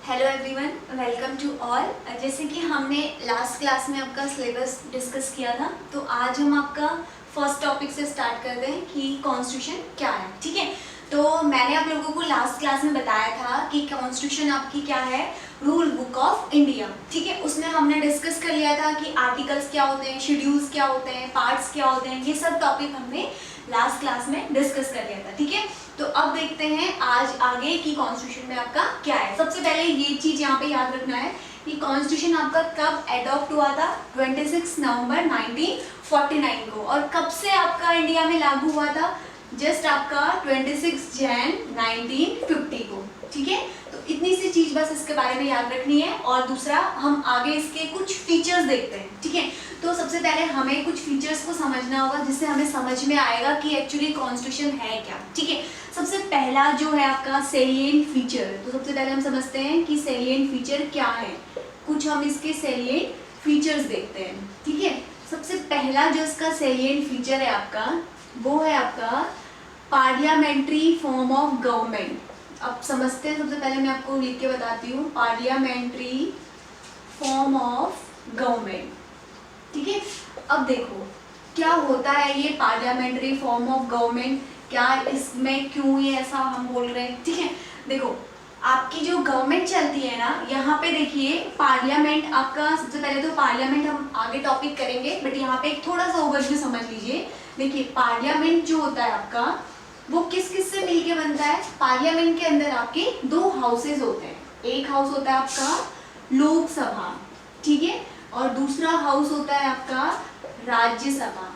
Hello everyone, welcome to all. जैसे कि हमने लास्ट क्लास में आपका सिलेबस डिस्कस किया था, तो आज हम आपका फर्स्ट टॉपिक से स्टार्ट करते हैं कि कॉन्स्टिट्यूशन क्या है। ठीक है, तो मैंने आप लोगों को लास्ट क्लास में बताया था कि कॉन्स्टिट्यूशन आपकी क्या है, रूल बुक ऑफ इंडिया। ठीक है, उसमें हमने डिस्कस कर लिया था कि आर्टिकल्स क्या होते हैं, शेड्यूल्स क्या होते हैं, पार्ट्स क्या होते हैं, ये सब टॉपिक हमने लास्ट क्लास में डिस्कस कर लिया था। ठीक है, तो अब देखते हैं आज आगे की कॉन्स्टिट्यूशन में आपका क्या है। सबसे पहले ये चीज यहाँ पे याद रखना है कि कॉन्स्टिट्यूशन आपका कब एडॉप्ट हुआ था, 26 नवंबर 1949 को। और कब से आपका इंडिया में लागू हुआ था, जस्ट आपका 26 जैन 1950 को। ठीक है, तो इतनी सी चीज बस इसके बारे में याद रखनी है। और दूसरा, हम आगे इसके कुछ फीचर्स देखते हैं। ठीक है, तो सबसे पहले हमें कुछ फीचर्स को समझना होगा, जिससे हमें समझ में आएगा कि एक्चुअली कॉन्स्टिट्यूशन है क्या। ठीक है, सबसे पहला जो है आपका सेलिएंट फीचर। तो सबसे पहले हम समझते हैं कि सेलिएंट फीचर क्या है। कुछ हम इसके सेलिएंट फीचर्स देखते हैं। ठीक है, सबसे पहला जो इसका सेलिएंट फीचर है आपका, वो है आपका पार्लियामेंट्री फॉर्म ऑफ गवर्नमेंट। अब समझते हैं, सबसे पहले मैं आपको लिख के बताती हूँ, पार्लियामेंट्री फॉर्म ऑफ गवर्नमेंट। ठीक है, अब देखो क्या होता है ये पार्लियामेंट्री फॉर्म ऑफ गवर्नमेंट, क्या इसमें क्यों ये ऐसा हम बोल रहे हैं। ठीक है, देखो आपकी जो गवर्नमेंट चलती है ना, यहाँ पे देखिए पार्लियामेंट आपका, सबसे पहले तो पार्लियामेंट हम आगे टॉपिक करेंगे, बट यहाँ पे एक थोड़ा सा ओवरव्यू समझ लीजिए। देखिए पार्लियामेंट जो होता है आपका, वो किस किस से मिलके बनता है। पार्लियामेंट के अंदर आपके दो हाउसेज होते हैं। एक हाउस होता है आपका लोकसभा, ठीक है, और दूसरा हाउस होता है आपका राज्यसभा।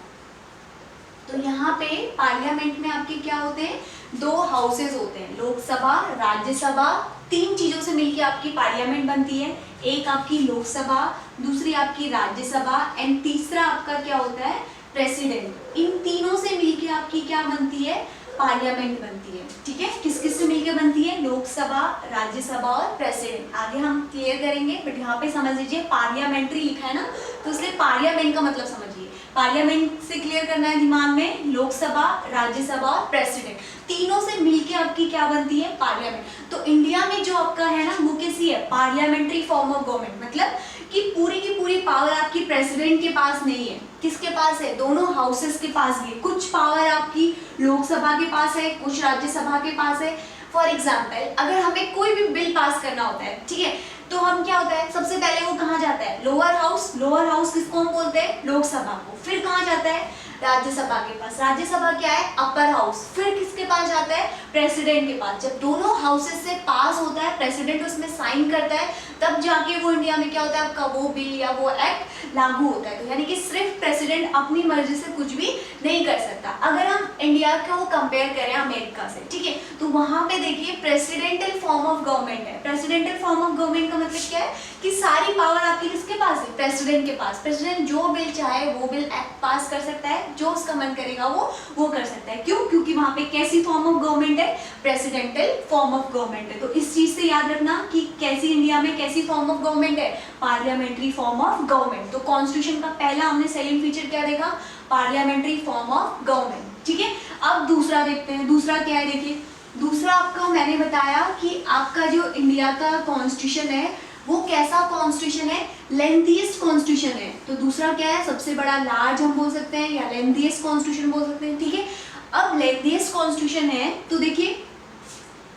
तो यहाँ पे पार्लियामेंट में आपके क्या होते हैं, दो हाउसेज होते हैं, लोकसभा, राज्यसभा। तीन चीजों से मिलके आपकी पार्लियामेंट बनती है। एक आपकी लोकसभा, दूसरी आपकी राज्यसभा, एंड तीसरा आपका क्या होता है, प्रेसिडेंट। इन तीनों से मिलके आपकी क्या बनती है, पार्लियामेंट बनती है। ठीक है, किस किस से मिलकर बनती है, लोकसभा, राज्यसभा और प्रेसिडेंट। आगे हम क्लियर करेंगे, बट यहाँ पे समझ लीजिए पार्लियामेंट्री लिखा है ना, तो इसलिए पार्लियामेंट का मतलब समझिए। पार्लियामेंट से क्लियर करना है दिमाग में, लोकसभा, राज्यसभा और प्रेसिडेंट, तीनों से मिलके आपकी क्या बनती है, पार्लियामेंट। तो इंडिया में जो आपका है ना, वो कैसी है, पार्लियामेंट्री फॉर्म ऑफ गवर्नमेंट। मतलब कि पूरी की पूरी पावर आपकी प्रेसिडेंट के पास नहीं है। किसके पास है, दोनों हाउसेस के पास भी है। कुछ पावर आपकी लोकसभा के पास है, कुछ राज्यसभा के पास है। फॉर एग्जाम्पल, अगर हमें कोई भी बिल पास करना होता है, ठीक है, तो हम क्या होता है, सबसे पहले वो कहाँ जाता है, लोअर हाउस। लोअर हाउस किसको हम बोलते हैं, लोकसभा को। फिर कहाँ जाता है, राज्यसभा के पास। राज्यसभा क्या है, अपर हाउस। फिर किसके पास जाता है, प्रेसिडेंट के पास। जब दोनों हाउसेस से पास होता है, प्रेसिडेंट उसमें साइन करता है, तब जाके वो इंडिया में क्या होता है, आपका वो बिल या वो एक्ट लागू होता है। तो यानी कि सिर्फ प्रेसिडेंट अपनी मर्जी से कुछ भी नहीं कर सकता। अगर हम इंडिया को कंपेयर करें अमेरिका से, ठीक है, तो वहां पे देखिए प्रेसिडेंटल फॉर्म ऑफ गवर्नमेंट है। प्रेसिडेंटल फॉर्म ऑफ गवर्नमेंट का मतलब क्या है कि सारी पावर आपकी किसके पास है, प्रेसिडेंट के पास। प्रेसिडेंट जो बिल चाहे वो बिल एक्ट पास कर सकता है, जो उसका मन करेगा वो कर सकता है। क्यों, क्योंकि वहां पे कैसी फॉर्म ऑफ गवर्नमेंट है, प्रेसिडेंटल फॉर्म ऑफ गवर्नमेंट है। तो इस चीज से याद रखना कि कैसी इंडिया में कैसी फॉर्म ऑफ गवर्नमेंट है, पार्लियामेंट्री फॉर्म ऑफ गवर्नमेंट। तो कॉन्स्टिट्यूशन का पहला हमने सेलिएंट फीचर क्या देखा, पार्लियामेंट्री फॉर्म ऑफ गवर्नमेंट। ठीक है, अब दूसरा देखते हैं। दूसरा क्या है, देखिए दूसरा आपका मैंने बताया कि आपका जो इंडिया का कॉन्स्टिट्यूशन है वो कैसा कॉन्स्टिट्यूशन है, लेंथीएस्ट कॉन्स्टिट्यूशन है। तो दूसरा क्या है, सबसे बड़ा, लार्ज हम बोल सकते हैं, या लेंथीएस्ट कॉन्स्टिट्यूशन बोल सकते हैं। ठीक है, अब लेंथीएस्ट कॉन्स्टिट्यूशन है, तो देखिए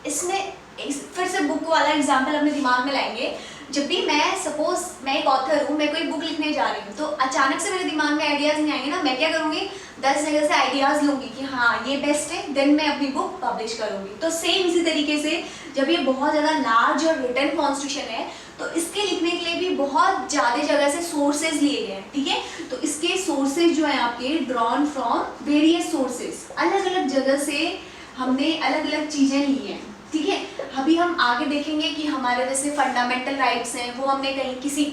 इसमें फिर से बुक वाला एग्जाम्पल अपने दिमाग में लाएंगे। जब भी मैं सपोज मैं एक ऑथर हूँ, मैं कोई बुक लिखने जा रही हूँ, तो अचानक से मेरे दिमाग में आइडियाज नहीं आएंगे ना, मैं क्या करूँगी, 10 जगह से आइडियाज लूंगी कि हाँ ये बेस्ट है, देन मैं अपनी बुक पब्लिश करूंगी। तो सेम इसी तरीके से जब ये बहुत ज़्यादा लार्ज और रिटन कॉन्स्टिट्यूशन है, तो इसके लिखने के लिए भी बहुत ज़्यादा जगह से सोर्सेज लिए गए हैं। ठीक है, तो इसके सोर्सेज जो है आपके ड्रॉन फ्रॉम वेरियस सोर्सेज, अलग अलग जगह से हमने अलग अलग चीज़ें ली हैं। ठीक है, अभी हम आगे देखेंगे कि हमारे जैसे फंडामेंटल राइट्स हैं, वो हमने कहीं किसी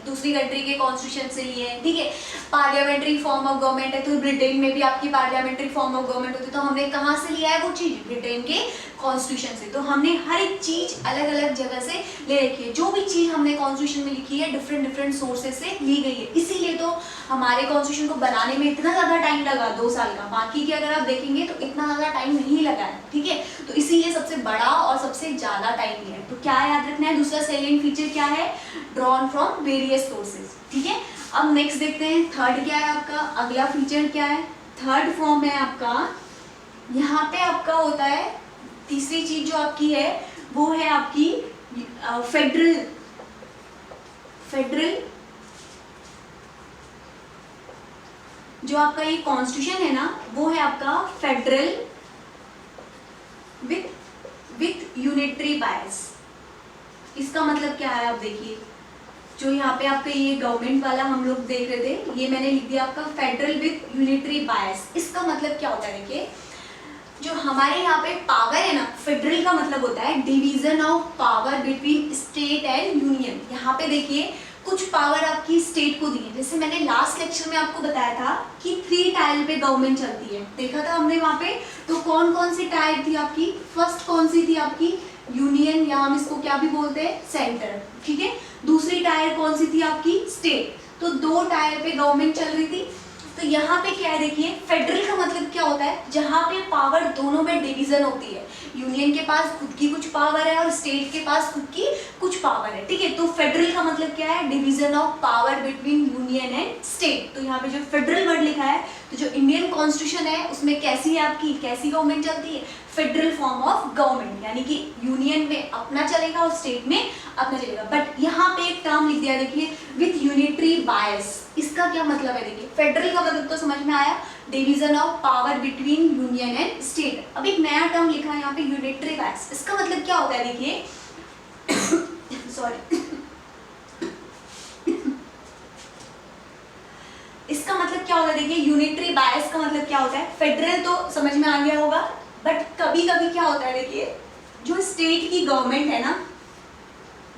दूसरी कंट्री के कॉन्स्टिट्यूशन से लिए हैं। ठीक है, पार्लियामेंट्री फॉर्म ऑफ गवर्नमेंट है, तो ब्रिटेन में भी आपकी पार्लियामेंट्री फॉर्म ऑफ गवर्नमेंट होती है। तो हमने कहाँ से लिया है वो चीज़, ब्रिटेन के कॉन्स्टिट्यूशन से। तो हमने हर एक चीज़ अलग अलग जगह से ले रखी है। जो भी चीज़ हमने कॉन्स्टिट्यूशन में लिखी है डिफरेंट डिफरेंट सोर्सेज से ली गई है। इसीलिए तो हमारे कॉन्स्टिट्यूशन को बनाने में इतना ज़्यादा टाइम लगा, 2 साल का। बाकी के अगर आप देखेंगे तो इतना ज़्यादा टाइम नहीं लगा है। ठीक है, तो इसीलिए सबसे बड़ा और सबसे ज़्यादा टाइम लिया है। तो क्या याद रखना है, दूसरा सेलिएंट फीचर क्या है, ड्रॉन फ्रॉम वेरियस सोर्सेज। ठीक है, अब नेक्स्ट देखते हैं थर्ड क्या है आपका, अगला फीचर क्या है, थर्ड फॉर्म है आपका, यहाँ पे आपका होता है तीसरी चीज जो आपकी है वो है आपकी फेडरल जो आपका ये कॉन्स्टिट्यूशन है ना वो है आपका फेडरल विथ यूनिटरी बायस। इसका मतलब क्या है, आप देखिए जो यहाँ पे आपका ये गवर्नमेंट वाला हम लोग देख रहे थे, ये मैंने लिख दिया आपका फेडरल विथ यूनिटरी बायस। इसका मतलब क्या होता है, देखिए जो हमारे यहाँ पे पावर है ना, फेडरल का मतलब होता है division of power between state and union. यहाँ पे देखिए कुछ पावर आपकी स्टेट को दी है, जैसे मैंने लास्ट लेक्चर में आपको बताया था कि 3 टायर पे गवर्नमेंट चलती है, देखा था हमने वहाँ पे। तो कौन कौन सी टायर थी आपकी, फर्स्ट कौन सी थी आपकी यूनियन, या हम इसको क्या भी बोलते हैं सेंटर। ठीक है, दूसरी टायर कौन सी थी आपकी स्टेट। तो 2 टायर पे गवर्नमेंट चल रही थी। तो यहाँ पे क्या है, देखिए फेडरल का मतलब क्या होता है, जहाँ पे पावर दोनों में डिवीजन होती है, यूनियन के पास खुद की कुछ पावर है और स्टेट के पास खुद की कुछ पावर है। ठीक है, तो फेडरल का मतलब क्या है, division of power between union and state. तो यहाँ पे जो फेडरल वर्ड लिखा है, तो जो इंडियन कॉन्स्टिट्यूशन है उसमें कैसी है आपकी, कैसी गवर्नमेंट चलती है, फेडरल फॉर्म ऑफ गवर्नमेंट, यानी कि यूनियन में अपना चलेगा और स्टेट में अपना चलेगा। बट यहाँ पे एक टर्म लिख दिया, देखिए विथ यूनिटरी बायस। इसका क्या मतलब है, देखिए फेडरल का मतलब तो समझ में आया, division of power between union and state. अब एक नया टर्म लिखा है यहाँ पे यूनिटरी बायस। इसका मतलब क्या होता है, देखिए सॉरी इसका मतलब क्या होता है, देखिए यूनिटरी बायस का मतलब क्या होता है, फेडरल तो समझ में आ गया होगा, बट कभी कभी क्या होता है, देखिए जो स्टेट की गवर्नमेंट है ना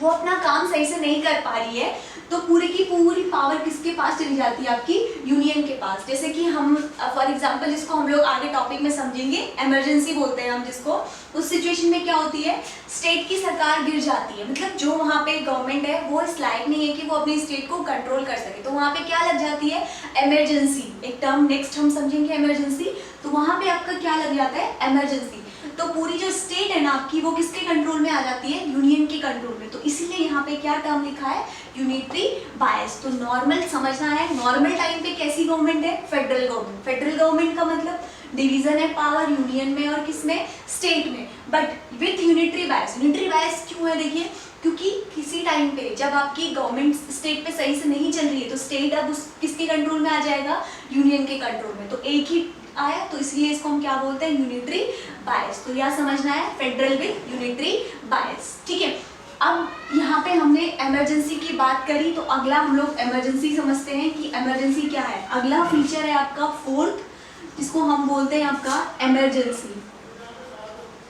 वो अपना काम सही से नहीं कर पा रही है, तो पूरी की पूरी पावर किसके पास चली जाती है, आपकी यूनियन के पास। जैसे कि हम फॉर एग्जांपल, जिसको हम लोग आगे टॉपिक में समझेंगे, इमरजेंसी बोलते हैं हम जिसको, उस सिचुएशन में क्या होती है, स्टेट की सरकार गिर जाती है, मतलब जो वहाँ पे गवर्नमेंट है वो इस लायक नहीं है कि वो अपनी स्टेट को कंट्रोल कर सके, तो वहाँ पे क्या लग जाती है, इमरजेंसी। एक टर्म नेक्स्ट हम समझेंगे इमरजेंसी, तो वहाँ पे आपका क्या लग जाता है, इमरजेंसी। तो पूरी जो स्टेट है ना आपकी वो किसके कंट्रोल में आ जाती है, यूनियन के कंट्रोल में। तो इसीलिए यहाँ पे क्या टर्म लिखा है, यूनिटरी बायस। तो नॉर्मल समझना है, नॉर्मल टाइम पे कैसी गवर्नमेंट है, फेडरल गवर्नमेंट। फेडरल गवर्नमेंट का मतलब डिवीजन है पावर यूनियन में और किसमें, स्टेट में, but with unitary bias. Unitary बायस क्यों है, देखिए क्योंकि किसी टाइम पे जब आपकी गवर्नमेंट स्टेट पे सही से नहीं चल रही है, तो स्टेट अब उस किसके कंट्रोल में आ जाएगा, यूनियन के कंट्रोल में। तो एक ही आया, तो इसलिए इसको हम क्या बोलते हैं, यूनिटरी बायस। तो यह समझना है, फेडरल विथ यूनिटरी बायस। ठीक है, अब यहाँ पे हमने इमरजेंसी की बात करी, तो अगला हम लोग इमरजेंसी समझते हैं कि इमरजेंसी क्या है। अगला फीचर है आपका फोर्थ, जिसको हम बोलते हैं आपका इमरजेंसी।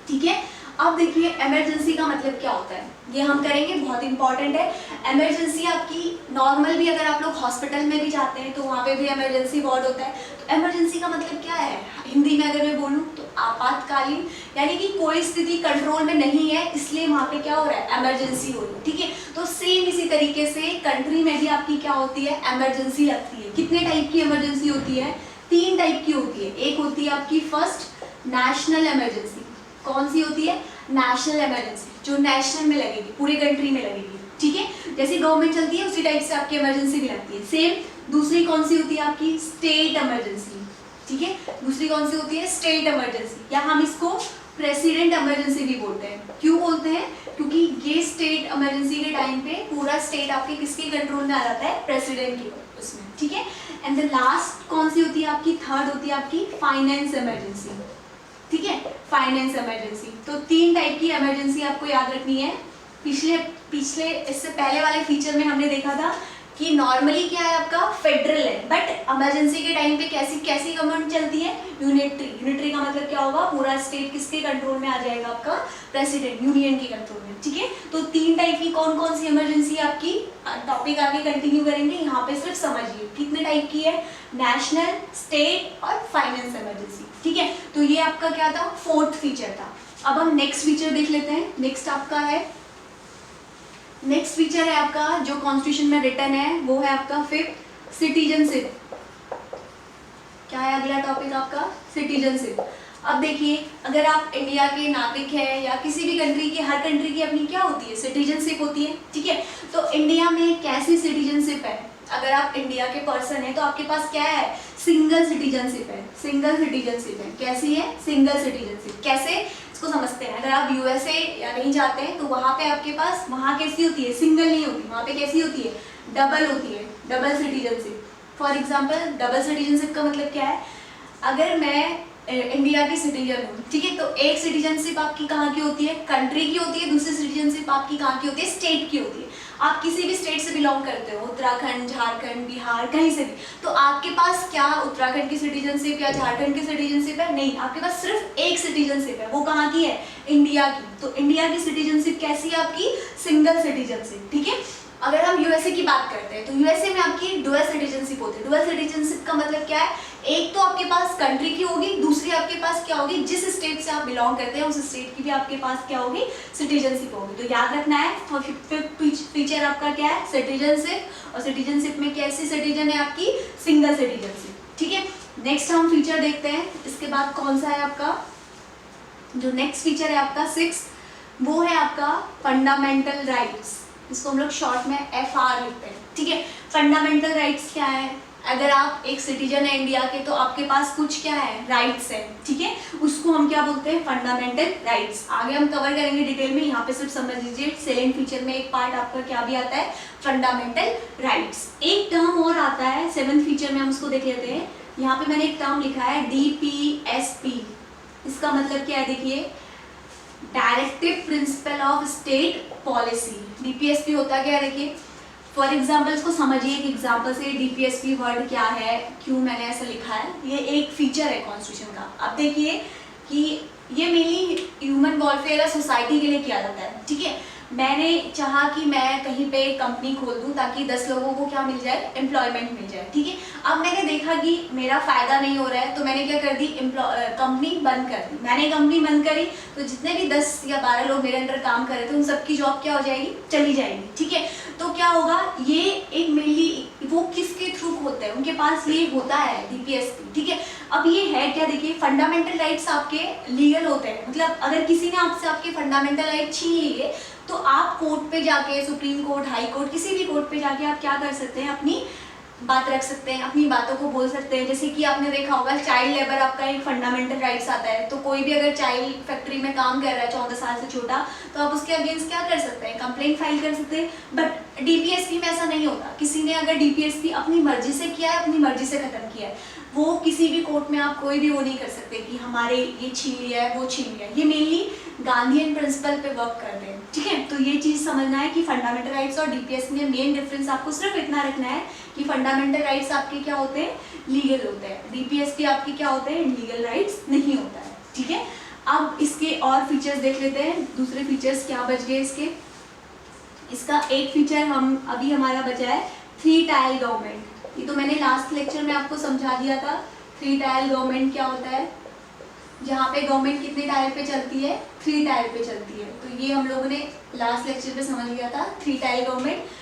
ठीक है, अब देखिए इमरजेंसी का मतलब क्या होता है, ये हम करेंगे, बहुत इंपॉर्टेंट है। इमरजेंसी आपकी नॉर्मल भी, अगर आप लोग हॉस्पिटल में भी जाते हैं तो वहाँ पे भी इमरजेंसी वार्ड होता है। तो इमरजेंसी का मतलब क्या है, हिंदी में अगर मैं बोलूँ तो आपातकालीन, यानी कि कोई स्थिति कंट्रोल में नहीं है, इसलिए वहाँ पे क्या हो रहा है, इमरजेंसी हो रही है। ठीक है, तो सेम इसी तरीके से कंट्री में भी आपकी क्या होती है, इमरजेंसी लगती है। कितने टाइप की इमरजेंसी होती है, 3 टाइप की होती है। एक होती है आपकी फर्स्ट नेशनल इमरजेंसी। कौन सी होती है, नेशनल इमरजेंसी, जो नेशनल में लगेगी, पूरे कंट्री में लगेगी। ठीक है, जैसी गवर्नमेंट चलती है उसी टाइप से आपकी इमरजेंसी भी लगती है। सेम दूसरी कौन सी होती है आपकी, स्टेट इमरजेंसी। ठीक है, दूसरी कौन सी होती है, स्टेट इमरजेंसी, या हम इसको प्रेसिडेंट इमरजेंसी भी बोलते हैं। क्यों बोलते हैं, क्योंकि ये स्टेट इमरजेंसी के टाइम पे पूरा स्टेट आपके किसके कंट्रोल में आ जाता है, प्रेसिडेंट के उसमें। ठीक है, एंड द लास्ट कौन सी होती है आपकी, थर्ड होती है आपकी फाइनेंस इमरजेंसी। ठीक है, फाइनेंस इमरजेंसी। तो 3 टाइप की इमरजेंसी आपको याद रखनी है। पिछले इससे पहले वाले फीचर में हमने देखा था कि नॉर्मली क्या है आपका, फेडरल है, बट इमरजेंसी के टाइम पे कैसी गवर्नमेंट चलती है, यूनिटरी। यूनिटरी का मतलब क्या होगा, पूरा स्टेट किसके कंट्रोल में आ जाएगा, आपका प्रेसिडेंट, यूनियन के कंट्रोल में। ठीक है, तो 3 टाइप की कौन कौन सी इमरजेंसी आपकी, टॉपिक आगे कंटिन्यू करेंगे, यहाँ पे सिर्फ समझिए कितने टाइप की है, नेशनल, स्टेट और फाइनेंस इमरजेंसी। ठीक है, तो ये आपका क्या था, फोर्थ फीचर था। अब हम नेक्स्ट फीचर देख लेते हैं। नेक्स्ट आपका है, नेक्स्ट फीचर है आपका जो कॉन्स्टिट्यूशन में रिटन है, वो है आपका फिफ्थ, सिटीजनशिप। क्या है अगला टॉपिक आपका, सिटीजनशिप। अब देखिए, अगर आप इंडिया के नागरिक हैं या किसी भी कंट्री की, हर कंट्री की अपनी क्या होती है, सिटीजनशिप होती है, ठीक है। तो इंडिया में कैसी सिटीजनशिप है, अगर आप इंडिया के पर्सन है तो आपके पास क्या है, सिंगल सिटीजनशिप है। सिंगल सिटीजनशिप है, कैसी है, सिंगल सिटीजनशिप। कैसे, इसको समझते हैं। अगर आप यूएसए या कहीं जाते हैं तो वहाँ पे आपके पास, वहाँ कैसी होती है, सिंगल नहीं होती, वहाँ पे कैसी होती है, डबल होती है, double citizenship. For example, double citizenship का मतलब क्या है, अगर मैं इंडिया की सिटीजन हूँ, ठीक है, तो एक सिटीजनशिप आपकी कहाँ की होती है, कंट्री की होती है, दूसरी सिटीजनशिप आपकी कहाँ की होती है, स्टेट की होती है। आप किसी भी स्टेट से बिलोंग करते हो, उत्तराखंड, झारखंड, बिहार, कहीं से भी, तो आपके पास क्या उत्तराखंड की सिटीजनशिप या झारखंड की सिटीजनशिप है, नहीं, आपके पास सिर्फ एक सिटीजनशिप है, वो कहाँ की है, इंडिया की। तो इंडिया की सिटीजनशिप कैसी है आपकी, सिंगल सिटीजनशिप, ठीक है। अगर हम यूएसए की बात करते हैं तो यूएसए में आपकी डुअल सिटीजनशिप होती है। डुअल सिटीजनशिप का मतलब क्या है, एक तो आपके पास कंट्री की होगी, दूसरी आपके पास क्या होगी, जिस स्टेट से आप बिलोंग करते हैं उस स्टेट की भी आपके पास क्या होगी, सिटीजनशिप होगी। तो याद रखना है, फिफ्थ फीचर आपका क्या है, सिटीजनशिप। और सिटीजनशिप में कैसी सिटीजन है आपकी, सिंगल सिटीजनशिप, ठीक है। नेक्स्ट हम फीचर देखते हैं, इसके बाद कौन सा है आपका, जो नेक्स्ट फीचर है आपका 6, वो है आपका फंडामेंटल राइट्स। इसको हम लोग शॉर्ट में FR लिखते हैं, ठीक है। फंडामेंटल राइट्स क्या है, अगर आप एक सिटीजन है इंडिया के तो आपके पास कुछ क्या है, राइट्स है, ठीक है, उसको हम क्या बोलते हैं, फंडामेंटल राइट्स। आगे हम कवर करेंगे डिटेल में, यहाँ पे सिर्फ समझ लीजिए, सेलेंट फीचर में एक पार्ट आपका क्या भी आता है, फंडामेंटल राइट्स। एक टर्म और आता है 7th फीचर में, हम उसको देख लेते हैं। यहाँ पे मैंने एक टर्म लिखा है DPSP। इसका मतलब क्या है, देखिए, directive principle of state policy. DPSP होता क्या है, देखिए, फॉर एग्जाम्पल इसको समझिए एक एग्जाम्पल से, DPSP वर्ड क्या है, क्यों मैंने ऐसा लिखा है, ये एक फीचर है कॉन्स्टिट्यूशन का। अब देखिए कि ये मेनली ह्यूमन वेलफेयर या सोसाइटी के लिए किया जाता है, ठीक है। मैंने चाहा कि मैं कहीं पे कंपनी खोल दूं ताकि 10 लोगों को क्या मिल जाए, एम्प्लॉयमेंट मिल जाए, ठीक है। अब मैंने देखा कि मेरा फायदा नहीं हो रहा है तो मैंने क्या कर दी, कंपनी बंद कर दी। मैंने कंपनी बंद करी तो जितने भी 10 या 12 लोग मेरे अंडर काम कर रहे थे उन सबकी जॉब क्या हो जाएगी, चली जाएगी, ठीक है। तो क्या होगा, ये एक मेनली वो किसके थ्रू होता है, उनके पास ये होता है DPSP, ठीक है। अब ये है क्या, देखिए, फंडामेंटल राइट्स आपके लीगल होते हैं, मतलब अगर किसी ने आपसे आपके फंडामेंटल राइट छीन लिए तो आप कोर्ट पे जाके, सुप्रीम कोर्ट, हाई कोर्ट, किसी भी कोर्ट पे जाके आप क्या कर सकते हैं, अपनी बात रख सकते हैं, अपनी बातों को बोल सकते हैं। जैसे कि आपने देखा होगा चाइल्ड लेबर आपका एक फंडामेंटल राइट्स आता है, तो कोई भी अगर चाइल्ड फैक्ट्री में काम कर रहा है 14 साल से छोटा, तो आप उसके अगेंस्ट क्या कर सकते हैं, कंप्लेंट फाइल कर सकते हैं। बट DPSP में ऐसा नहीं होता, किसी ने अगर DPSP अपनी मर्जी से किया है, अपनी मर्जी से खत्म किया है, वो किसी भी कोर्ट में आप कोई भी वो नहीं कर सकते कि हमारे ये छीन लिया है, वो छीन लिया है। ये मेनली गांधीयन प्रिंसिपल पे वर्क करते हैं, ठीक है। तो ये चीज़ समझना है कि फंडामेंटल राइट्स और DPSP में मेन डिफरेंस आपको सिर्फ इतना रखना है कि फंडामेंटल राइट्स आपके क्या होते हैं, लीगल होते हैं, DPSP आपके क्या होते हैं, लीगल राइट्स नहीं होता है, ठीक है। अब इसके और फीचर्स देख लेते हैं, दूसरे फीचर्स क्या बच गए इसके। इसका एक फीचर हम अभी हमारा बचा है 3 टायर गवर्नमेंट। ये तो मैंने लास्ट लेक्चर में आपको समझा दिया था। 3 टायर गवर्नमेंट क्या होता है, जहाँ पे गवर्नमेंट कितने टायर पे चलती है, 3 टायर पे चलती है। तो ये हम लोगों ने लास्ट लेक्चर पे समझ लिया था, 3 टायर गवर्नमेंट।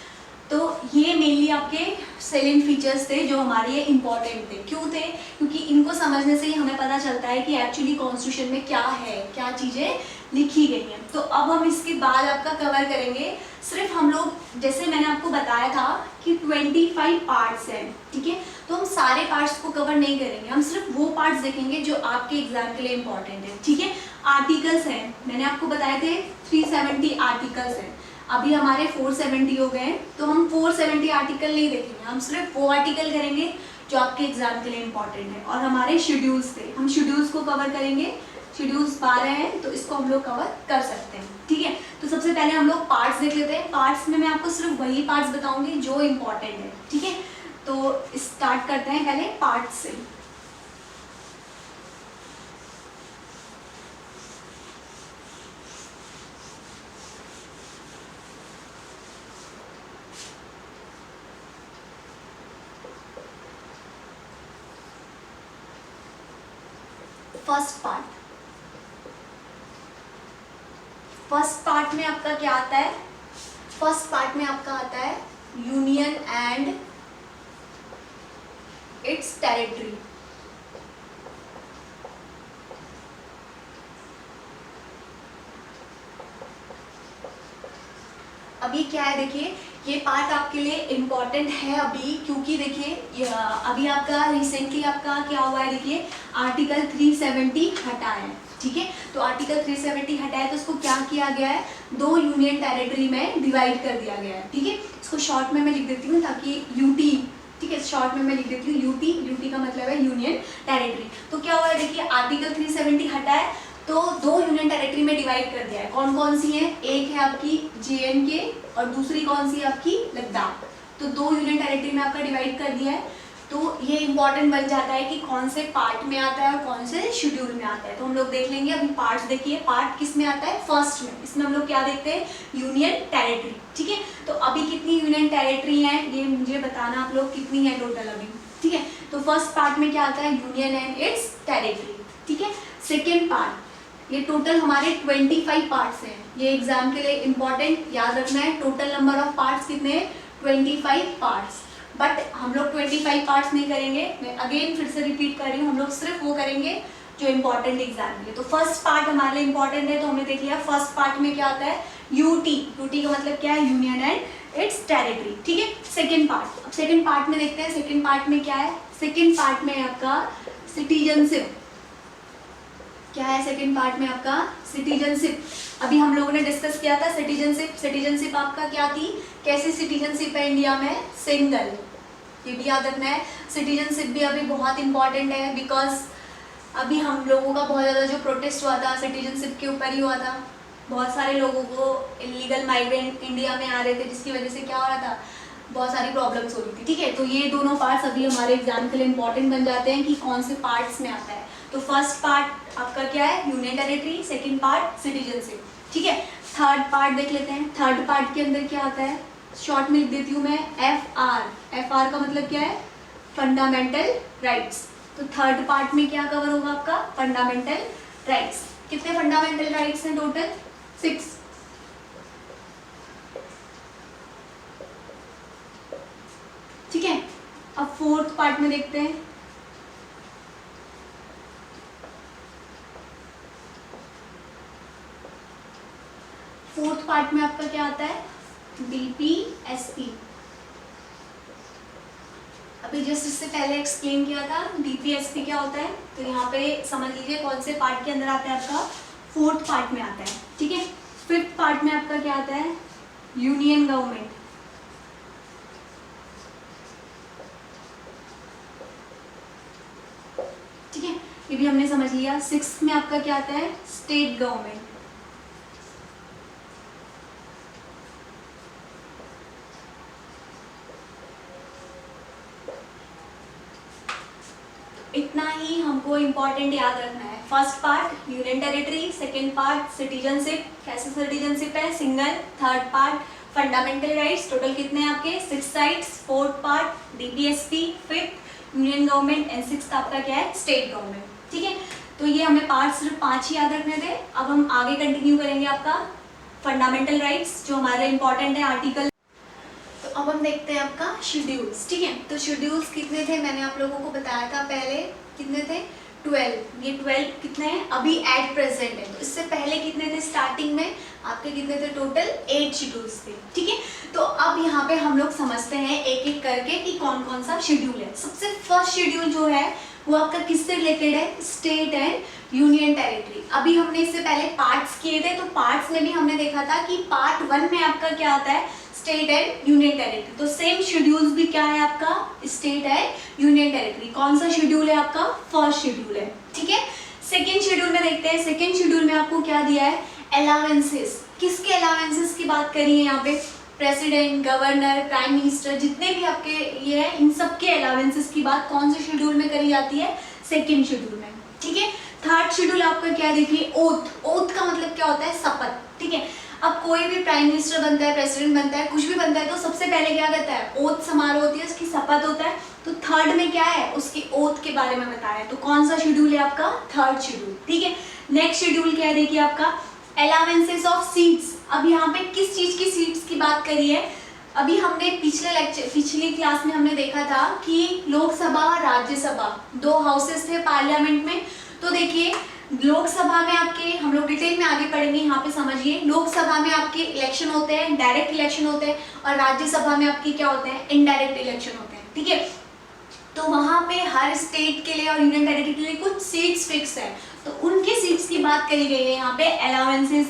तो ये मेनली आपके सेलेंट फीचर्स थे जो हमारे लिए इम्पॉर्टेंट थे। क्यों थे, क्योंकि इनको समझने से ही हमें पता चलता है कि एक्चुअली कॉन्स्टिट्यूशन में क्या है, क्या चीज़ें लिखी गई हैं। तो अब हम इसके बाद आपका कवर करेंगे, सिर्फ हम लोग जैसे मैंने आपको बताया था कि 25 पार्ट्स हैं, ठीक है। तो हम सारे पार्ट्स को कवर नहीं करेंगे, हम सिर्फ वो पार्ट्स देखेंगे जो आपके एग्जाम के लिए इम्पॉर्टेंट है, ठीक है। आर्टिकल्स हैं, मैंने आपको बताए थे 370 आर्टिकल्स हैं, अभी हमारे 470 हो गए हैं, तो हम 470 आर्टिकल नहीं देखेंगे, हम सिर्फ वो आर्टिकल करेंगे जो आपके एग्जाम के लिए इम्पॉर्टेंट है। और हमारे शेड्यूल्स थे, हम शेड्यूल्स को कवर करेंगे, शेड्यूल्स 12 हैं तो इसको हम लोग कवर कर सकते हैं, ठीक है। तो सबसे पहले हम लोग पार्ट्स देख लेते हैं। पार्ट्स में मैं आपको सिर्फ वही पार्ट्स बताऊंगी जो इम्पॉर्टेंट है, ठीक है। तो स्टार्ट करते हैं पहले पार्ट्स से। फर्स्ट पार्ट में आपका क्या आता है, फर्स्ट पार्ट में आपका आता है यूनियन एंड इट्स टेरिटरी। अभी क्या है, देखिए ये पार्ट आपके लिए इम्पॉर्टेंट है अभी, क्योंकि देखिए अभी आपका रिसेंटली आपका क्या हुआ है, देखिए आर्टिकल 370 हटा है, ठीक है। तो आर्टिकल 370 हटा है तो उसको क्या किया गया है, 2 यूनियन टेरिटरी में डिवाइड कर दिया गया है, ठीक है। इसको शॉर्ट में मैं लिख देती हूँ ताकि यूटी, ठीक है, शॉर्ट में मैं लिख देती हूँ यूटी, यूटी का मतलब है यूनियन टेरिटरी। तो क्या हुआ है, देखिए आर्टिकल 370 हटा है तो 2 यूनियन टेरिटरी में डिवाइड कर दिया है। कौन कौन सी है, एक है आपकी JNK और दूसरी कौन सी है आपकी लद्दाख। तो 2 यूनियन टेरिटरी में आपका डिवाइड कर दिया है। तो ये इंपॉर्टेंट बन जाता है कि कौन से पार्ट में आता है और कौन से शेड्यूल में आता है। तो हम लोग देख लेंगे अभी पार्ट्स। देखिए पार्ट किस में आता है, फर्स्ट में। इसमें हम लोग क्या देखते हैं, यूनियन टेरिटरी, ठीक है। तो अभी कितनी यूनियन टेरिटरी है ये मुझे बताना आप लोग, कितनी है टोटल अभी, ठीक है। तो फर्स्ट पार्ट में क्या आता है, यूनियन एंड इट्स टेरिटरी, ठीक है। सेकेंड पार्ट, ये टोटल हमारे 25 पार्ट्स हैं। ये एग्जाम के लिए इंपॉर्टेंट याद रखना है। टोटल नंबर ऑफ पार्ट्स कितने हैं, 25 पार्ट्स। बट हम लोग 25 पार्ट्स नहीं करेंगे, मैं अगेन फिर से रिपीट कर रही हूँ, हम लोग सिर्फ वो करेंगे जो इंपॉर्टेंट एग्जाम के लिए। तो फर्स्ट पार्ट हमारे लिए इंपॉर्टेंट है, तो हमने देख लिया फर्स्ट पार्ट में क्या आता है, यूटी। यूटी का मतलब क्या है, यूनियन एंड इट्स टेरिटरी, ठीक है। सेकेंड पार्ट, अब सेकेंड पार्ट में देखते हैं सेकेंड पार्ट में क्या है। सेकेंड पार्ट में आपका सिटीजनशिप, क्या है सेकेंड पार्ट में आपका, सिटीजनशिप। अभी हम लोगों ने डिस्कस किया था सिटीजनशिप। सिटीजनशिप आपका क्या थी, कैसी सिटीजनशिप है इंडिया में, सिंगल, ये भी याद रखना है। सिटीजनशिप भी अभी बहुत इंपॉर्टेंट है, बिकॉज अभी हम लोगों का बहुत ज़्यादा जो प्रोटेस्ट हुआ था सिटीजनशिप के ऊपर ही हुआ था। बहुत सारे लोगों को इलीगल माइग्रेंट इंडिया में आ रहे थे, जिसकी वजह से क्या हो रहा था, बहुत सारी प्रॉब्लम्स हो रही थी, ठीक है। तो ये दोनों पार्ट्स अभी हमारे एग्जाम के लिए इंपॉर्टेंट बन जाते हैं कि कौन से पार्ट्स में आता है। तो फर्स्ट पार्ट आपका क्या है, union territory, second part citizenship, ठीक है। थर्ड पार्ट देख लेते हैं। थर्ड पार्ट के अंदर क्या आता है, शॉर्ट में लिख देती हूँ मैं, FR। FR का मतलब क्या है, फंडामेंटल राइट्स। तो थर्ड पार्ट में क्या कवर होगा आपका, फंडामेंटल राइट्स। कितने फंडामेंटल राइट्स हैं टोटल, 6, ठीक है। अब फोर्थ पार्ट में देखते हैं। फोर्थ पार्ट में आपका क्या आता है, DPSP। अभी जस्ट इससे पहले एक्सप्लेन किया था DPSP क्या होता है, तो यहाँ पे समझ लीजिए कौन से पार्ट के अंदर आता है आपका, फोर्थ पार्ट में आता है, ठीक है। फिफ्थ पार्ट में आपका क्या आता है, यूनियन गवर्नमेंट, ठीक है, ये भी हमने समझ लिया। सिक्स्थ में आपका क्या आता है, स्टेट गवर्नमेंट। इतना ही हमको इम्पोर्टेंट याद रखना है। First part union territory, second part citizenship, कैसे सिटीजनशिप है, single. Third part fundamental rights, total कितने हैं आपके, 6 rights. Fourth part DPSP, fifth union government and sixth आपका क्या है, स्टेट गवर्नमेंट, ठीक है। तो ये हमें पार्ट सिर्फ 5 ही याद रखने थे। अब हम आगे कंटिन्यू करेंगे आपका फंडामेंटल राइट्स, जो हमारे इंपॉर्टेंट है आर्टिकल। तो अब हम देखते हैं आपका शेड्यूल्स, ठीक है। तो शेड्यूल्स कितने थे, मैंने आप लोगों को बताया था पहले, कितने थे, 12। ये 12 कितने हैं अभी एट प्रेजेंट है। तो इससे पहले कितने थे, स्टार्टिंग में आपके कितने थे, टोटल 8 शेड्यूल्स थे, ठीक है। तो अब यहाँ पे हम लोग समझते हैं एक एक करके कि कौन कौन सा शेड्यूल है। सबसे फर्स्ट शेड्यूल जो है वो आपका किससे रिलेटेड है, स्टेट एंड यूनियन टेरिटरी। अभी हमने इससे पहले पार्ट्स किए थे, तो पार्ट्स में भी हमने देखा था कि पार्ट 1 में आपका क्या आता है, स्टेट एंड यूनियन टेरिटरी। तो सेम शेड्यूल्स भी क्या है आपका, स्टेट एंड यूनियन टेरिटरी। कौन सा शेड्यूल है आपका, फर्स्ट शेड्यूल है, ठीक है। सेकेंड शेड्यूल में देखते हैं। सेकेंड शेड्यूल में आपको क्या दिया है, अलावेंसेस। किसके अलावेंसेस की बात करी है यहाँ पे, प्रेसिडेंट, गवर्नर, प्राइम मिनिस्टर, जितने भी आपके ये है, इन सब के अलावेंसेस की बात कौन से शेड्यूल में करी जाती है, सेकेंड शेड्यूल में, ठीक है। थर्ड शेड्यूल आपका क्या देखिए, ओथ। ओथ का मतलब क्या होता है, शपथ, ठीक है। अब कोई भी प्राइम मिनिस्टर बनता है, प्रेसिडेंट बनता है, कुछ भी बनता है, तो सबसे पहले क्या करता है, ओथ समारोह होती है, उसकी शपथ होता है। तो थर्ड में क्या है, उसकी ओथ के बारे में बताया है। तो कौन सा शेड्यूल है आपका, थर्ड शेड्यूल, ठीक है। नेक्स्ट शेड्यूल क्या है देखिए आपका, अलावेंसेस ऑफ सीट्स। अब यहाँ पे किस चीज की सीट्स की बात करी है, अभी हमने पिछली क्लास में हमने देखा था कि लोकसभा और राज्यसभा 2 हाउसेस थे पार्लियामेंट में। तो देखिए लोकसभा में आपके, हम लोग डिटेल में आगे पढ़ेंगे, यहाँ पे समझिए, लोकसभा में आपके इलेक्शन होते हैं, डायरेक्ट इलेक्शन होते हैं, और राज्यसभा में आपके क्या होते हैं, इनडायरेक्ट इलेक्शन होते हैं, ठीक है। तो वहाँ पे हर स्टेट के लिए और यूनियन टेरिटरी के लिए कुछ सीट्स फिक्स है, तो उनके सीट्स की बात करी गई है यहाँ पे अलाउंसेस,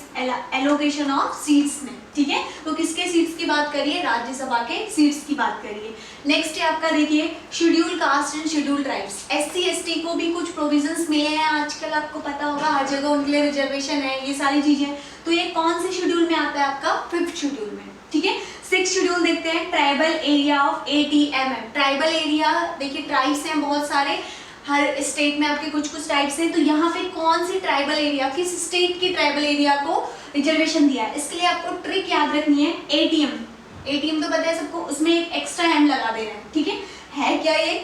एलोकेशन ऑफ सीट्स में, ठीक है। तो किसके सीट्स की बात करिए, राज्यसभा के सीट्स की बात करिए। नेक्स्ट है आपका देखिए schedule caste and schedule tribes, SC ST को भी कुछ प्रोविजंस मिले हैं आजकल, आपको पता होगा हर जगह उनके लिए रिजर्वेशन है, ये सारी चीजें। तो ये कौन से शेड्यूल में आता है, आपका 5th शेड्यूल में, ठीक है। 6th शेड्यूल देखते हैं, tribal area of ATMM। Tribal area देखिए, ट्राइब्स हैं बहुत सारे, हर स्टेट में आपके कुछ कुछ टाइप्स हैं, तो यहाँ पे कौन सी ट्राइबल एरिया, किस स्टेट की ट्राइबल एरिया को रिजर्वेशन दिया है। इसके लिए आपको ट्रिक याद रखनी है, ATM तो पता है सबको, उसमें एक एक्स्ट्रा एम लगा दे रहे हैं, ठीक है क्या ये,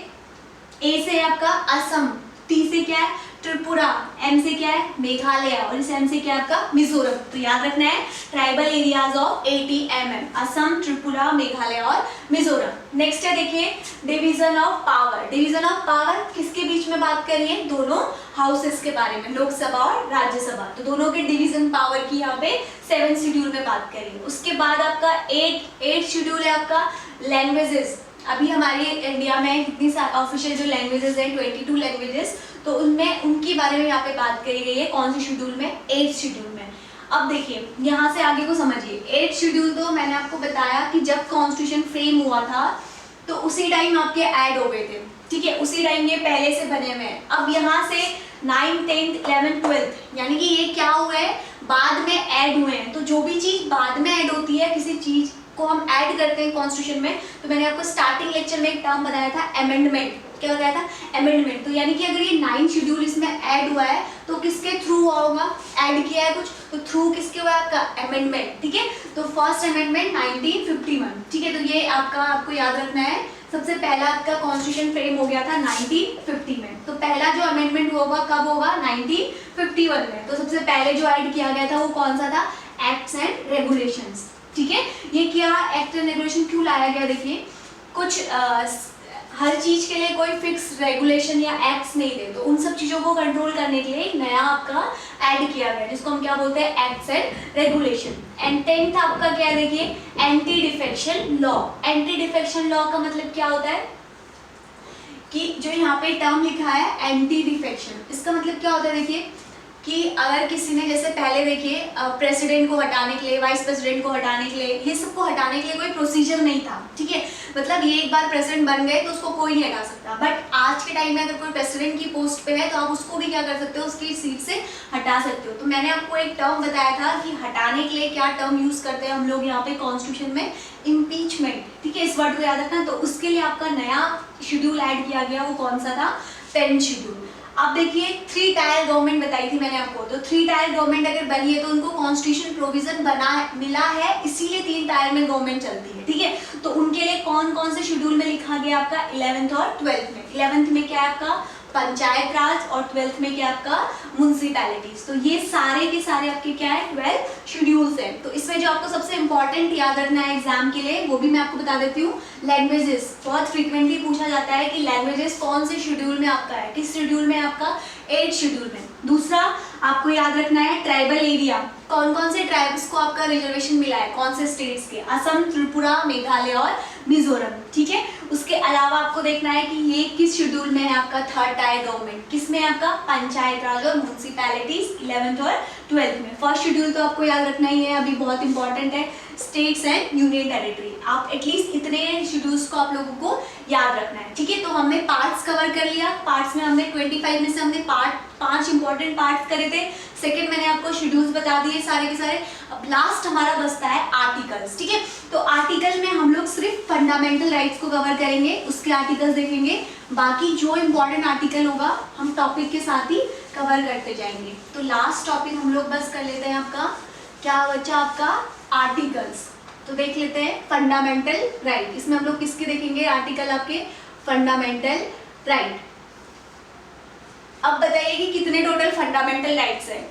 A से है आपका असम, T से क्या है त्रिपुरा, M से क्या है मेघालय, और इस M से क्या है आपका मिजोरम। तो याद रखना है tribal areas of ATMM, Assam, Tripura, Meghalaya और मिजोरम। नेक्स्ट है देखिए division of power. Division of power किसके बीच में बात करिए, दोनों हाउसेस के बारे में, लोकसभा और राज्यसभा, तो दोनों के डिवीजन पावर की यहाँ पे 7th शेड्यूल में बात करिए। उसके बाद आपका 8th शेड्यूल है आपका लैंग्वेजेस। अभी हमारे इंडिया में कितनी ऑफिशियल जो लैंग्वेजेस हैं 22 लैंग्वेजेस, तो उनमें उनके बारे में यहाँ पे बात करी गई है, कौन से शेड्यूल में, 8th शेड्यूल में। अब देखिए यहाँ से आगे को समझिए, 8th शेड्यूल तो मैंने आपको बताया कि जब कॉन्स्टिट्यूशन फ्रेम हुआ था तो उसी टाइम आपके ऐड हो गए थे, ठीक है, उसी टाइम ये पहले से बने हुए हैं। अब यहाँ से 9th 10th 11th 12th यानी कि ये क्या हुआ है, बाद में ऐड हुए हैं। तो जो भी चीज बाद में ऐड होती है, किसी चीज को हम ऐड करते हैं कॉन्स्टिट्यूशन में, तो मैंने आपको स्टार्टिंग लेक्चर में एक टर्म बताया था अमेंडमेंट। क्या बताया था, अमेंडमेंट। तो यानी कि अगर ये 9th शेड्यूल इसमें ऐड हुआ है तो किसके थ्रू होगा, ऐड किया है कुछ, तो थ्रू किसके हुआ है, आपका अमेंडमेंट, ठीक है। तो फर्स्ट अमेंडमेंट 1951, ठीक है। तो ये आपको याद रखना है, सबसे पहला आपका कॉन्स्टिट्यूशन फ्रेम हो गया था 1950 में। तो पहला जो अमेंडमेंट होगा कब होगा, 1951 में। तो सबसे पहले जो ऐड किया गया था वो कौन सा था, एक्ट्स एंड रेगुलेशंस, ठीक है। ये क्या एक्ट एंड रेगुलेशन क्यों लाया गया, देखिए कुछ हर चीज के लिए कोई फिक्स रेगुलेशन या एक्ट्स नहीं थे, तो उन सब चीजों को कंट्रोल करने के लिए एक नया आपका ऐड किया गया, जिसको हम क्या बोलते हैं, acts and regulation. And 10th आपका क्या है, देखिए anti defection law. Anti defection law का मतलब क्या होता है कि जो यहाँ पे टर्म लिखा है एंटी डिफेक्शन, इसका मतलब क्या होता है, देखिए कि अगर किसी ने, जैसे पहले देखिए प्रेसिडेंट को हटाने के लिए, वाइस प्रेसिडेंट को हटाने के लिए, ये सबको हटाने के लिए कोई प्रोसीजर नहीं था, ठीक है। मतलब ये एक बार प्रेसिडेंट बन गए तो उसको कोई नहीं हटा सकता। बट आज के टाइम में अगर कोई प्रेसिडेंट की पोस्ट पे है तो आप उसको भी क्या कर सकते हो, उसकी सीट से हटा सकते हो। तो मैंने आपको एक टर्म बताया था कि हटाने के लिए क्या टर्म यूज करते हैं हम लोग यहाँ पे कॉन्स्टिट्यूशन में, इम्पीचमेंट, ठीक है, इस वर्ड को याद रखना। तो उसके लिए आपका नया शेड्यूल ऐड किया गया, वो कौन सा था, 10th शेड्यूल। अब देखिए 3 टायर गवर्नमेंट बताई थी मैंने आपको, तो 3 टायर गवर्नमेंट अगर बनी है तो उनको कॉन्स्टिट्यूशन प्रोविजन मिला है, इसीलिए 3 टायर में गवर्नमेंट चलती है, ठीक है। तो उनके लिए कौन कौन से शेड्यूल में लिखा गया आपका, 11th और 12th में। 11th में क्या है आपका पंचायत राज, और 12th में क्या आपका म्युनिसिपैलिटीज। तो ये सारे के सारे आपके क्या है, 12 शेड्यूल्स हैं। तो इसमें जो आपको सबसे इंपॉर्टेंट याद रखना है एग्जाम के लिए, वो भी मैं आपको बता देती हूँ, लैंग्वेजेस। बहुत फ्रीक्वेंटली पूछा जाता है कि लैंग्वेजेस कौन से शेड्यूल में आपका है, किस शेड्यूल में आपका, 8th शेड्यूल में। दूसरा आपको याद रखना है ट्राइबल एरिया, कौन कौन से ट्राइब्स को आपका रिजर्वेशन मिला है, कौन से स्टेट्स के, असम, त्रिपुरा, मेघालय और मिजोरम, ठीक है। उसके अलावा आपको देखना है कि ये किस शेड्यूल में है आपका 3rd टायर गवर्नमेंट, किसमें है आपका पंचायत राज और म्युनिसिपैलिटीज 11th और 12th में। फर्स्ट शेड्यूल तो आपको याद रखना ही है, अभी बहुत इंपॉर्टेंट है, स्टेट्स एंड यूनियन टेरिटरी। आप एटलीस्ट इतने शेड्यूल्स को आप लोगों को याद रखना है, ठीक है। तो हमने पार्ट्स कवर कर लिया, पार्ट्स में हमने 25 में से हमने 5 इंपॉर्टेंट पार्ट्स करे थे। सेकंड मैंने आपको शेड्यूल्स बता दिए सारे के सारे। अब लास्ट हमारा बचता है आर्टिकल्स, ठीक है। तो आर्टिकल में हम लोग सिर्फ फंडामेंटल राइट्स को कवर करेंगे, उसके आर्टिकल्स देखेंगे, बाकी जो इंपॉर्टेंट आर्टिकल होगा हम टॉपिक के साथ ही कवर करते जाएंगे। तो लास्ट टॉपिक हम लोग बस कर लेते हैं, आपका क्या बचा, आपका आर्टिकल्स। तो देख लेते हैं फंडामेंटल राइट, इसमें हम लोग किसके देखेंगे आर्टिकल, आपके फंडामेंटल राइट। अब बताइए कि कितने टोटल फंडामेंटल राइट्स हैं।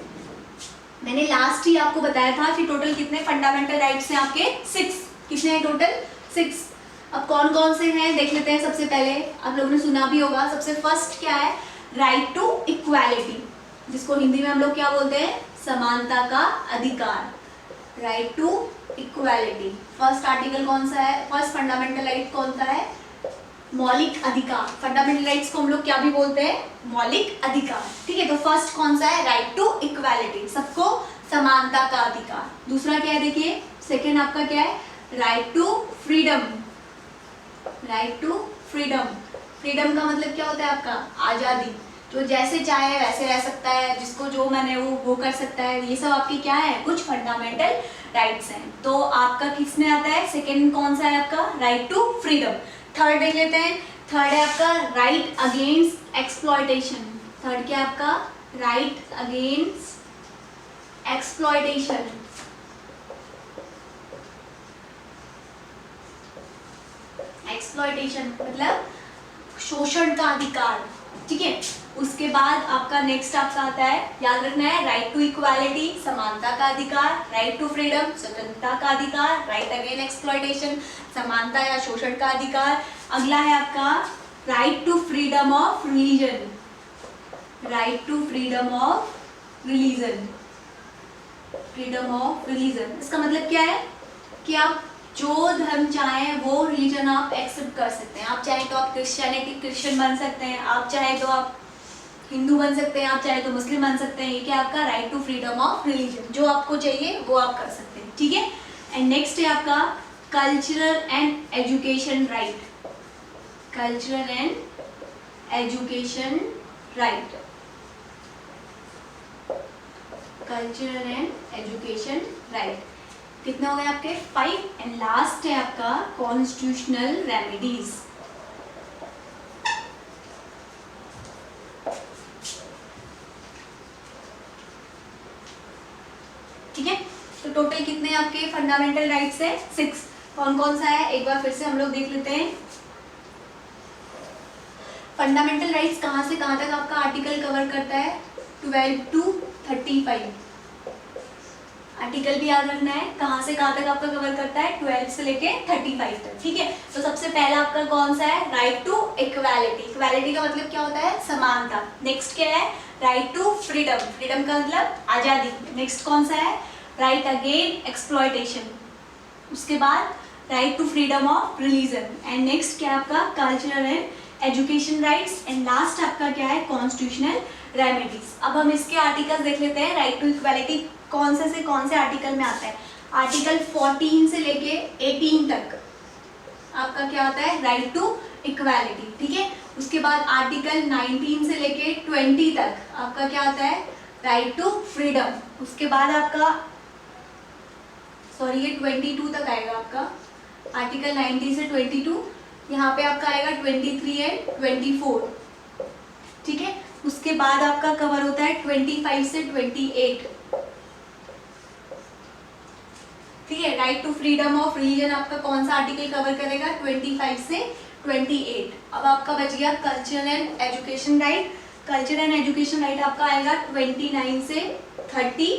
मैंने लास्ट ही आपको बताया था कि टोटल कितने फंडामेंटल राइट्स हैं आपके, 6। कितने हैं टोटल, 6। अब कौन कौन से हैं देख लेते हैं। सबसे पहले आप लोगों ने सुना भी होगा, सबसे फर्स्ट क्या है, राइट टू इक्वालिटी। जिसको हिंदी में हम लोग क्या बोलते हैं, समानता का अधिकार, right to equality. First article कौन सा है, फर्स्ट फंडामेंटल राइट कौन सा है, मौलिक अधिकार। फंडामेंटल राइट्स को हम लोग क्या भी बोलते हैं, मौलिक अधिकार, ठीक है। तो फर्स्ट कौन सा है, राइट टू इक्वालिटी, सबको समानता का अधिकार। दूसरा क्या है देखिए, सेकेंड आपका क्या है, right to freedom, right to freedom. Freedom का मतलब क्या होता है आपका, आजादी, जो जैसे चाहे वैसे रह सकता है, जिसको जो मैंने वो कर सकता है, ये सब आपके क्या है, कुछ फंडामेंटल राइट्स हैं। तो आपका किस में आता है, सेकेंड कौन सा है आपका, राइट टू फ्रीडम। थर्ड देख लेते हैं, थर्ड है आपका राइट अगेंस्ट एक्सप्लॉयटेशन। थर्ड क्या आपका, राइट अगेंस्ट एक्सप्लॉयटेशन, एक्सप्लॉयटेशन मतलब शोषण का अधिकार, ठीक है। उसके बाद आपका नेक्स्ट आपका आता है, याद रखना है, राइट टू इक्वालिटी, समानता का अधिकार, राइट टू फ्रीडम, स्वतंत्रता का अधिकार, राइट अगेन एक्सप्लॉयटेशन, समानता या शोषण का अधिकार। अगला है आपका right to freedom of religion, right to freedom of religion, freedom of religion. इसका मतलब क्या है कि आप जो धर्म चाहें वो रिलीजन आप एक्सेप्ट कर सकते हैं। आप चाहे तो आप क्रिश्चियन बन सकते हैं, आप चाहे तो आप हिंदू बन सकते हैं, आप चाहे तो मुस्लिम बन सकते हैं। ये क्या आपका right to freedom of religion, जो आपको चाहिए वो आप कर सकते हैं, ठीक है। एंड नेक्स्ट है आपका cultural and education right, cultural and education right, cultural and education right. कितने हो गए आपके, 5। एंड लास्ट है आपका कॉन्स्टिट्यूशनल रेमेडीज, ठीक है। तो टोटल कितने आपके फंडामेंटल राइट्स है, 6। कौन कौन सा है, एक बार फिर से हम लोग देख लेते हैं। फंडामेंटल राइट्स कहाँ से कहाँ तक आपका आर्टिकल कवर करता है, 12 to 35। आर्टिकल भी याद रखना है, कहाँ से कहाँ तक आपका कवर करता है, 12 से लेके 35 तक, ठीक है। तो सबसे पहला आपका कौन सा है, राइट टू इक्वालिटी। इक्वालिटी का मतलब क्या होता है, समानता। नेक्स्ट क्या है, राइट टू फ्रीडम, फ्रीडम का मतलब आजादी। नेक्स्ट कौन सा है, राइट अगेन एक्सप्लॉयटेशन। उसके बाद right to freedom of religion. And next क्या है आपका cultural and education rights. And last आपका क्या है, कॉन्स्टिट्यूशनल रेमेडीज। अब हम इसके आर्टिकल्स देख लेते हैं। राइट टू इक्वालिटी कौन से आर्टिकल में आता है, आर्टिकल 14 से लेके 18 तक आपका क्या होता है, राइट टू इक्वालिटी, ठीक है। उसके बाद आर्टिकल 19 से लेके 20 तक आपका क्या होता है, राइट टू फ्रीडम। उसके बाद आपका ये 22 तक आएगा आपका, आर्टिकल 19 से 22, यहाँ पे आपका आएगा 23 एंड 24, ठीक है। उसके बाद आपका कवर होता है 25 से 28, ठीक है। Right to freedom of religion आपका कौन सा आर्टिकल कवर करेगा, 25 से 28। अब आपका बच गया cultural and education right. Culture and education right आपका आएगा 29 से 30।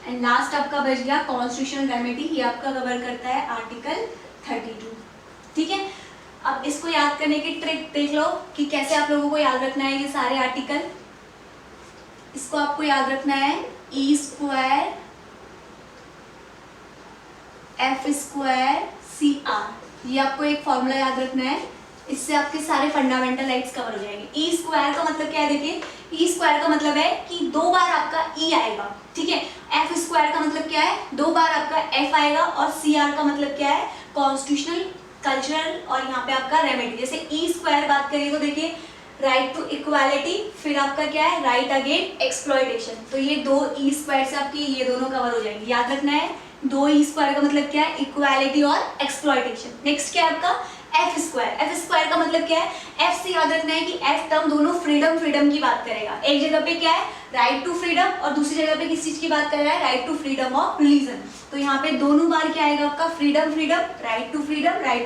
एंड लास्ट आपका बच गया कॉन्स्टिट्यूशनल रेमेडी, ये आपका कवर करता है आर्टिकल 32, ठीक है। अब इसको याद करने की ट्रिक देख लो कि कैसे आप लोगों को याद रखना है ये सारे आर्टिकल। इसको आपको याद रखना है, E square F square C R, ये आपको एक फॉर्मूला याद रखना है। इससे आपके सारे फंडामेंटल राइट्स कवर हो जाएंगे। ई स्क्वायर का मतलब क्या है, देखिए ई स्क्वायर का मतलब है कि 2 बार आपका ई आएगा, ठीक है। एफ स्क्वायर का मतलब क्या है, 2 बार आपका एफ आएगा। और सी आर का मतलब क्या है, कॉन्स्टिट्यूशनल, कल्चरल और यहाँ पे आपका रेमेडी। जैसे ई स्क्वायर बात करिए तो देखिए राइट टू इक्वालिटी, फिर आपका क्या है, राइट अगेन एक्सप्लॉयटेशन। तो ये 2 ई स्क्वायर से आपके ये दोनों कवर हो जाएंगे, याद रखना है। 2 ई स्क्वायर का मतलब क्या है, इक्वालिटी और एक्सप्लॉयटेशन। नेक्स्ट क्या है आपका एफ स्क्वायर। एफ स्क्वायर का मतलब क्या है, एफ से याद रखना है कि एफ टर्म दोनों फ्रीडम की बात करेगा। एक जगह पे क्या है, राइट टू फ्रीडम, और दूसरी जगह पे किस चीज की बात कर रहा है, right to freedom of religion. तो यहाँ पे दोनों बार क्या आएगा आपका, freedom, right to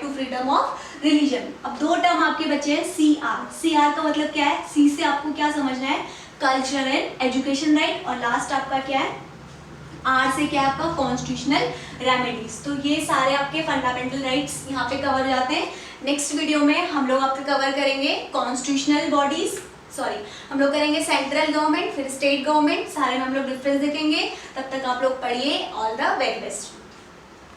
freedom of religion. अब 2 टर्म आपके बचे हैं सी आर। सी आर का मतलब क्या है, सी से आपको क्या समझना है, कल्चरल एंड एजुकेशन राइट। और लास्ट आपका क्या है, आर से क्या है आपका, कॉन्स्टिट्यूशनल रेमेडीज। तो ये सारे आपके फंडामेंटल राइट्स यहाँ पे कवर हो जाते हैं। नेक्स्ट वीडियो में हम लोग आपके कवर करेंगे कॉन्स्टिट्यूशनल बॉडीज, सॉरी, हम लोग करेंगे सेंट्रल गवर्नमेंट, फिर स्टेट गवर्नमेंट, सारे में हम लोग डिफरेंस देखेंगे। तब तक आप लोग पढ़िए। All the very best.